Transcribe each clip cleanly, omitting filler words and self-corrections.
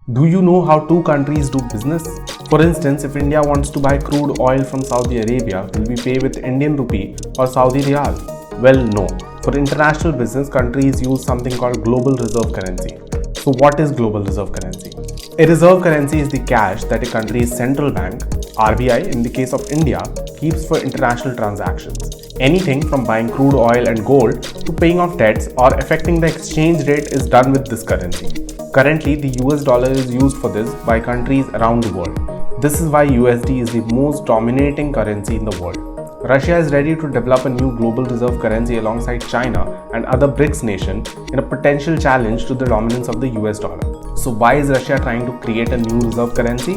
Do you know how two countries do business? For instance, if India wants to buy crude oil from Saudi Arabia, will we pay with Indian rupee or Saudi riyal? Well, no. For international business, countries use something called global reserve currency. So what is global reserve currency? A reserve currency is the cash that a country's central bank, RBI in the case of India, keeps for international transactions. Anything from buying crude oil and gold to paying off debts or affecting the exchange rate is done with this currency. Currently, the US dollar is used for this by countries around the world. This is why USD is the most dominating currency in the world. Russia is ready to develop a new global reserve currency alongside China and other BRICS nations in a potential challenge to the dominance of the US dollar. So why is Russia trying to create a new reserve currency?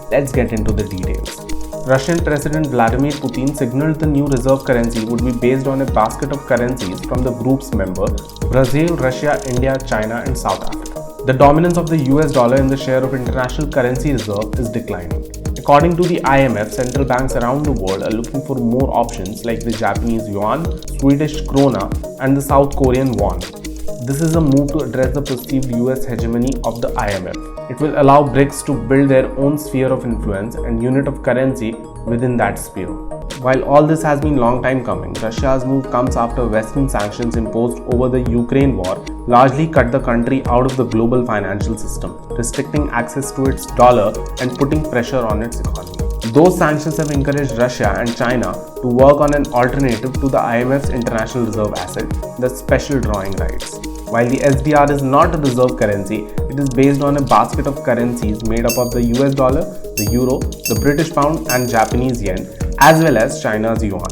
Let's get into the details. Russian President Vladimir Putin signaled the new reserve currency would be based on a basket of currencies from the group's members Brazil, Russia, India, China and South Africa. The dominance of the US dollar in the share of international currency reserve is declining. According to the IMF, central banks around the world are looking for more options like the Japanese yuan, Swedish krona and the South Korean won. This is a move to address the perceived US hegemony of the IMF. It will allow BRICS to build their own sphere of influence and unit of currency within that sphere. While all this has been long time coming, Russia's move comes after Western sanctions imposed over the Ukraine war largely cut the country out of the global financial system, restricting access to its dollar and putting pressure on its economy. Those sanctions have encouraged Russia and China to work on an alternative to the IMF's international reserve asset, the special drawing rights. While the SDR is not a reserve currency, it is based on a basket of currencies made up of the US dollar, the euro, the British pound and Japanese yen, as well as China's yuan.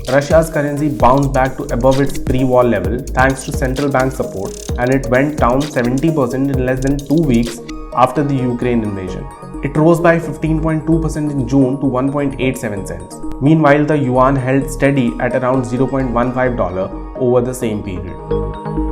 Russia's currency bounced back to above its pre-war level thanks to central bank support, and it went down 70% in less than 2 weeks after the Ukraine invasion. It rose by 15.2% in June to 1.87 cents. Meanwhile, the yuan held steady at around $0.15 over the same period.